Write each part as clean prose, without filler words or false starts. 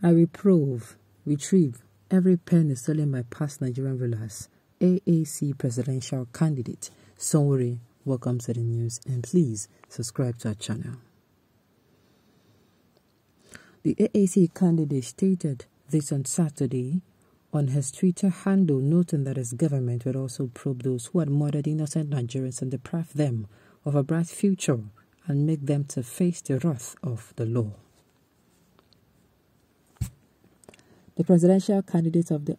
I retrieve every penny stolen by past Nigerian rulers. AAC presidential candidate Sowore welcomes to the news, and please subscribe to our channel. The AAC candidate stated this on Saturday on his Twitter handle, noting that his government would also probe those who had murdered innocent Nigerians and deprived them of a bright future and make them to face the wrath of the law. The presidential candidate of the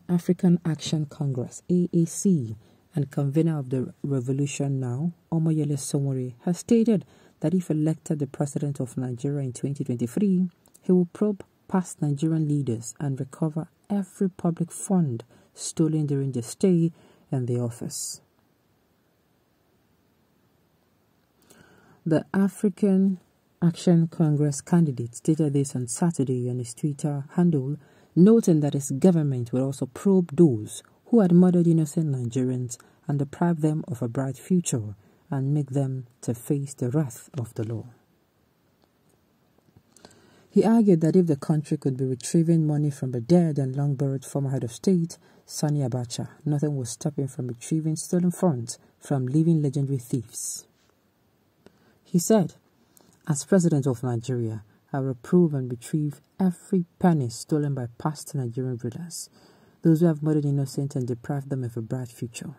African Action Congress, AAC, and convener of the Revolution Now, Omoyele Sowore, has stated that if elected the president of Nigeria in 2023, he will probe past Nigerian leaders and recover every public fund stolen during the stay in the office. The African Action Congress candidate stated this on Saturday on his Twitter handle, noting that his government will also probe those who had murdered innocent Nigerians and deprive them of a bright future and make them to face the wrath of the law. He argued that if the country could be retrieving money from the dead and long-buried former head of state, Sani Abacha, nothing would stop him from retrieving stolen funds from living legendary thieves. He said, "As president of Nigeria, I will prove and retrieve every penny stolen by past Nigerian rulers, those who have murdered innocent and deprived them of a bright future.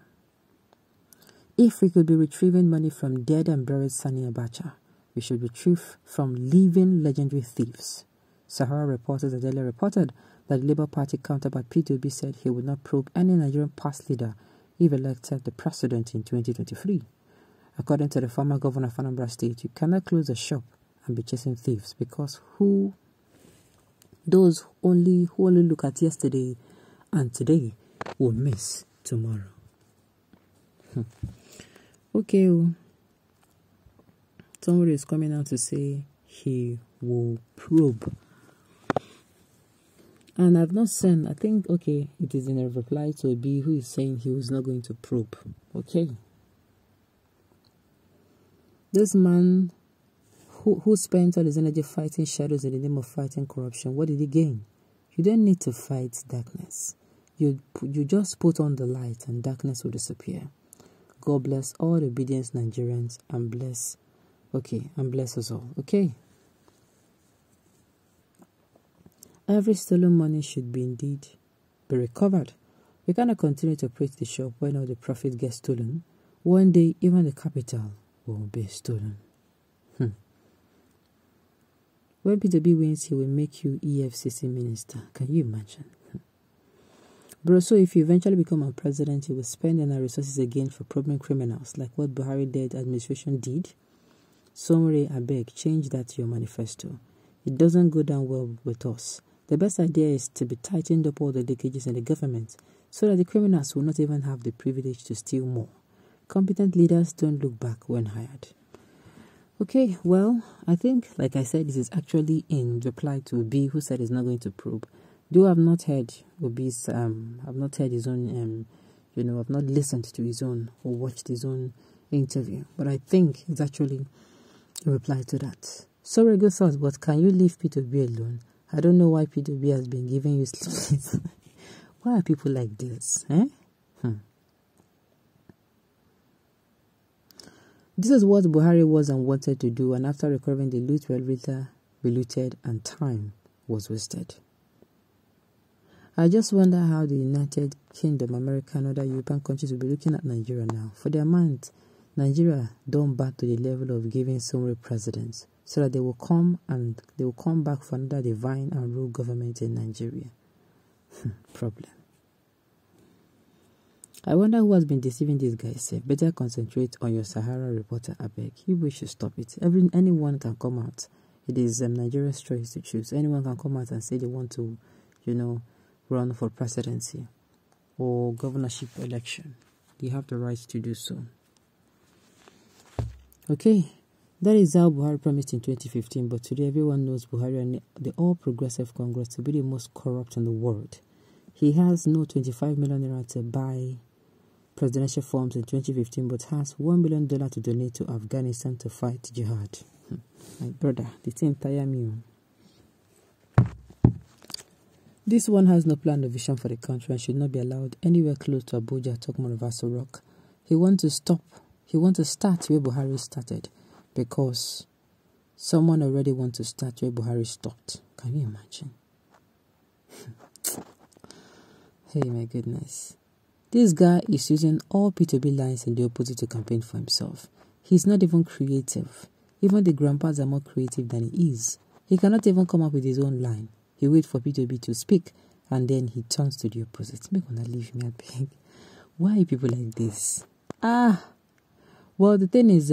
If we could be retrieving money from dead and buried Sani Abacha, we should retrieve from living legendary thieves." Sahara reporters had earlier reported that the Labour Party counterpart P2B said he would not probe any Nigerian past leader if elected the president in 2023. According to the former governor of Anambra State, you cannot close a shop and be chasing thieves, because those who only look at yesterday and today will miss tomorrow. Okay. Somebody is coming out to say he will probe. And I've not seen, I think, okay, it is in a reply to a B who is saying he was not going to probe. Okay. This man who spent all his energy fighting shadows in the name of fighting corruption, what did he gain? You don't need to fight darkness. You just put on the light and darkness will disappear. God bless all the obedient Nigerians and bless us all. Okay. Every stolen money should be recovered. We cannot continue to preach the shop when all the profit gets stolen. One day, even the capital will be stolen. When P2B wins, he will make you EFCC minister. Can you imagine? Bro, so if you eventually become a president, you will spend our resources again for probing criminals, like what Buhari-led administration did? Sowore, I beg, change that to your manifesto. It doesn't go down well with us. The best idea is to be tightened up all the leakages in the government so that the criminals will not even have the privilege to steal more. Competent leaders don't look back when hired. Okay, well, I think, like I said, this is actually in reply to Obi, who said he's not going to probe. Though I've not heard Obi's, I've not heard his own, I've not listened to his own or watched his own interview. But I think it's actually a reply to that. Sorry, good thoughts, but can you leave P2B alone? I don't know why P2B has been giving you sleep. Why are people like this? This is what Buhari was and wanted to do, and after recovering the loot, well, later be looted and time was wasted. I just wonder how the United Kingdom, America, and other European countries will be looking at Nigeria now. For the amount Nigeria don't back to the level of giving Sowore presidents, so that they will come back for another divine and rule government in Nigeria. Problem. I wonder who has been deceiving these guys. Better concentrate on your Sahara reporter, I beg. You should stop it. Anyone can come out. It is Nigeria's choice to choose. Anyone can come out and say they want to, run for presidency or governorship election. They have the right to do so. Okay, that is how Buhari promised in 2015, but today everyone knows Buhari and the All Progressive Congress to be the most corrupt in the world. He has no 25 million naira to buy presidential forms in 2015, but has $1 million to donate to Afghanistan to fight jihad. My brother, the thing tire me. This one has no plan or vision for the country and should not be allowed anywhere close to Abuja, Tokman, or Vaso Rock. He wants to start where Buhari started because someone already wants to start where Buhari stopped. Can you imagine? Hey, my goodness. This guy is using all P2B lines in the opposite to campaign for himself. He's not even creative. Even the grandpas are more creative than he is. He cannot even come up with his own line. He waits for P2B to speak and then he turns to the opposite. Make one leave me, I beg. Why are people like this? Well, the thing is,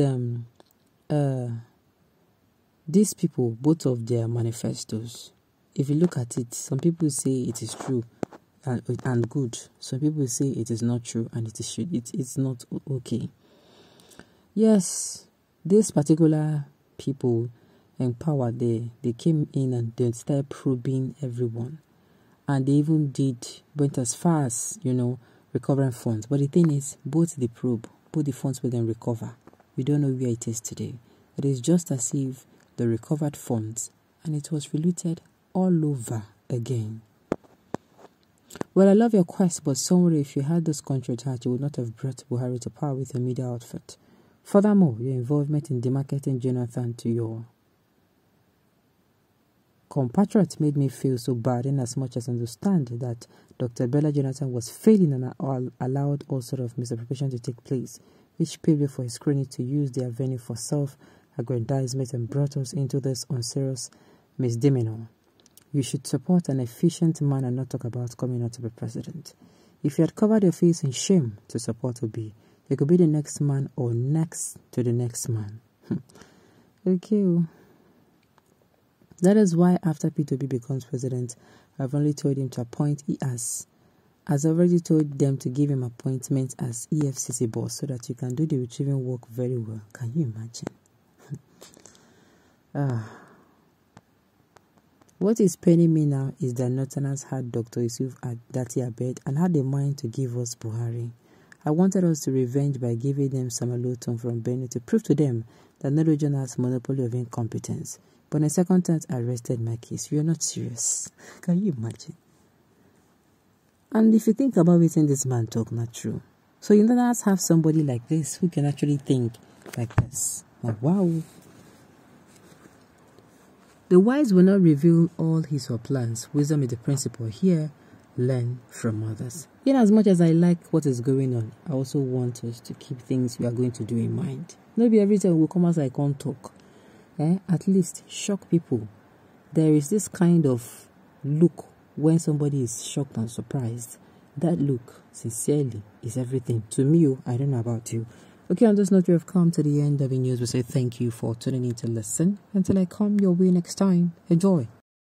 these people, both of their manifestos, if you look at it, some people say it is true and good. Some people say it is not true and it's not okay. Yes, these particular people in power, they came in and they started probing everyone. And they even went as far as, recovering funds. But the thing is, both the funds will then recover. We don't know where it is today. It is just as if the recovered funds and it was reluted all over again. Well, I love your quest, but somewhere if you had this country at heart, you would not have brought Buhari to power with a media outfit. Furthermore, your involvement in demarketing Jonathan to your compatriots made me feel so bad, in as much as I understand that Dr. Bella Jonathan was failing and allowed all sort of misappropriation to take place, which paved way for his crony to use their venue for self-aggrandizement and brought us into this unserious misdemeanor. You should support an efficient man and not talk about coming out to be president. If you had covered your face in shame to support Obi, you could be the next man or next to the next man. Okay. That is why after P2B becomes president, I've only told him to appoint as I've already told them to give him appointment as EFCC boss so that you can do the retrieving work very well. Can you imagine? What is paining me now is that Northerners had Dr. Yusuf at Dati Abed and had the mind to give us Buhari. I wanted us to revenge by giving them Samaluton from Benue to prove to them that no region has monopoly of incompetence. But in a second time, I rested my case. You're not serious. Can you imagine? And if you think about it, this man talk not true. So you don't have somebody like this who can actually think like this. Like, wow. The wise will not reveal all his or plans. Wisdom is the principle here. Learn from others. In as much as I like what is going on, I also want us to keep things we are going to do in mind. Maybe every time we come as I can't talk. At least shock people. There is this kind of look when somebody is shocked and surprised. That look, sincerely, is everything. To me, I don't know about you. Okay, on this note, we have come to the end of the news. We say thank you for tuning in to listen. Until I come your way next time, enjoy.